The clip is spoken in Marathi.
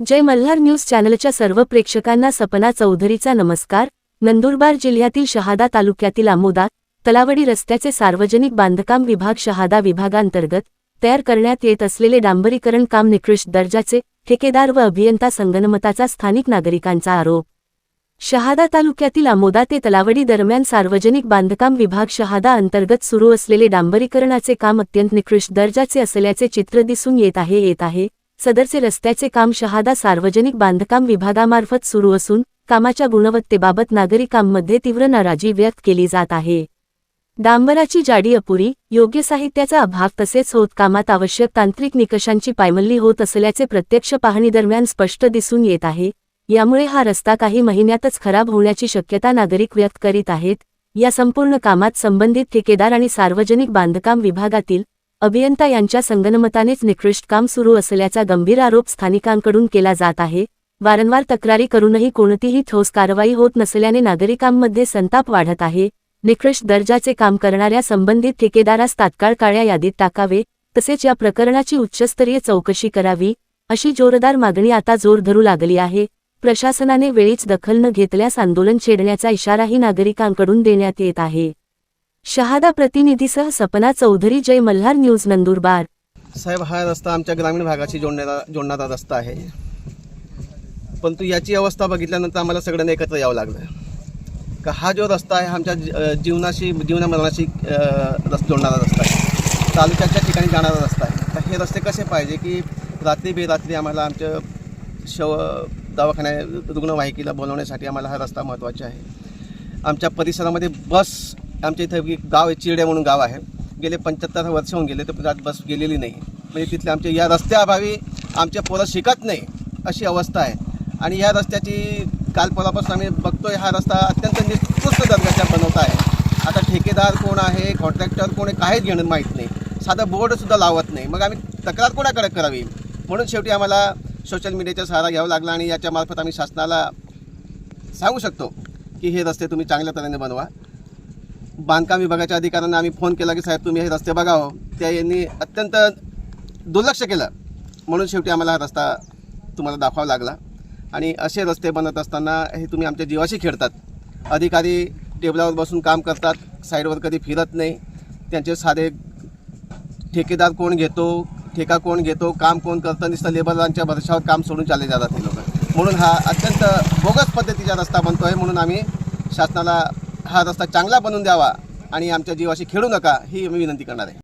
जय मल्हार न्यूज चॅनलच्या सर्व प्रेक्षकांना सपना चौधरीचा नमस्कार। नंदुरबार जिल्ह्यातील शहादा तालुक्यातील आमोदा तलावडी रस्त्याचे सार्वजनिक बांधकाम विभाग शहादा विभागांतर्गत तयार करण्यात येत असलेले डांबरीकरण काम निकृष्ट दर्जाचे, ठेकेदार व अभियंता संगनमताचा स्थानिक नागरिकांचा आरोप। शहादा तालुक्यातील आमोदा ते तलावडी दरम्यान सार्वजनिक बांधकाम विभाग शहादा अंतर्गत सुरू असलेले डांबरीकरणाचे काम अत्यंत निकृष्ट दर्जाचे असल्याचे चित्र दिसून येत आहे। सदरचे रस्त्याचे काम शहादा सार्वजनिक बांधकाम विभागामार्फत सुरू असून कामाच्या गुणवत्तेबाबत नागरिकांमध्ये तीव्र नाराजी व्यक्त केली जात आहे। डांबराची जाडी अपुरी, योग्य साहित्याचा अभाव तसेच खोदकामात आवश्यक तांत्रिक निकषांची पायमल्ली होत असल्याचे प्रत्यक्ष पाहणीदरम्यान स्पष्ट दिसून येत आहे। यामुळे हा रस्ता काही महिन्यातच खराब होण्याची शक्यता नागरिक व्यक्त करीत आहेत। या संपूर्ण कामात संबंधित ठेकेदार आणि सार्वजनिक बांधकाम विभागातील अभियंता यांच्या संगनमतानेच निकृष्ट काम सुरू असल्याचा गंभीर आरोप स्थानिकांकडून केला जात आहे। वारंवार तक्रारी करूनही कोणतीही ठोस कारवाई होत नसल्याने नागरिकांमध्ये संताप वाढत आहे। निकृष्ट दर्जाचे काम करणाऱ्या संबंधित ठेकेदारास तात्काळ काळ्या यादीत टाकावे, तसेच या प्रकरणाची उच्चस्तरीय चौकशी करावी, अशी जोरदार मागणी आता जोर धरू लागली आहे। प्रशासनाने वेळीच दखल न घेतल्यास आंदोलन छेडण्याचा इशाराही नागरिकांकडून देण्यात येत आहे। शहादा प्रतिनिधीसह सपना चौधरी, जय मल्हार न्यूज नंदुरबार। साहेब, हा रस्ता आमच्या ग्रामीण भागाशी जोडणारा रस्ता आहे, परंतु याची अवस्था बघितल्यानंतर आम्हाला सगळ्यांना एकत्र यावं लागलं का हा जो रस्ता आहे आमच्या जीवनामरणाशी जोडणारा रस्ता आहे, तालुक्याच्या ठिकाणी जाणारा रस्ता आहे। तर हे रस्ते कसे पाहिजे की रात्री बेरात्री आम्हाला आमच्या दवाखान्यात रुग्णवाहिकेला बोलवण्यासाठी आम्हाला हा रस्ता महत्त्वाचा आहे। आमच्या परिसरामध्ये बस, आमच्या इथं एक गाव आहे चिरड्या म्हणून गाव आहे, गेले 75 वर्ष होऊन गेले तर बस गेलेली नाही। म्हणजे तिथले आमच्या या रस्त्याअभावी आमच्या पोरं शिकत नाही अशी अवस्था आहे। आणि या रस्त्याची काल परवापासून आम्ही बघतोय, हा रस्ता अत्यंत निकृष्ट दर्जाचा बनवत आहे। आता ठेकेदार कोण आहे, कॉन्ट्रॅक्टर कोण आहे, काहीच घेणं माहीत नाही, साधा बोर्डसुद्धा लावत नाही। मग आम्ही तक्रार कोणाकडे करावी, म्हणून शेवटी आम्हाला सोशल मीडियाचा सहारा घ्यावा लागला आणि याच्यामार्फत आम्ही शासनाला सांगू शकतो की हे रस्ते तुम्ही चांगल्या तऱ्हेने बनवा। बांधकाम विभागाच्या अधिकाऱ्यांना आम्ही फोन केला की साहेब तुम्ही हे रस्ते बघावं, त्या यांनी अत्यंत दुर्लक्ष केलं, म्हणून शेवटी आम्हाला हा रस्ता तुम्हाला दाखवावा लागला। आणि असे रस्ते बनत असताना हे तुम्ही आमच्या जीवाशी खेळतात। अधिकारी टेबलावर बसून काम करतात, साईडवर कधी फिरत नाही, त्यांचे साधे ठेकेदार कोण घेतो, ठेका कोण घेतो, काम कोण करतं, नुसतं लेबरांच्या भरवशावर काम सोडून चालले जातात हे लोक। म्हणून हा अत्यंत बोगस पद्धतीचा रस्ता बनतो आहे। म्हणून आम्ही शासनाला हा रस्ता चांगला बनवून द्यावा आणि आमच्या जीवाशी खेळू नका ही मी विनंती करणार आहे।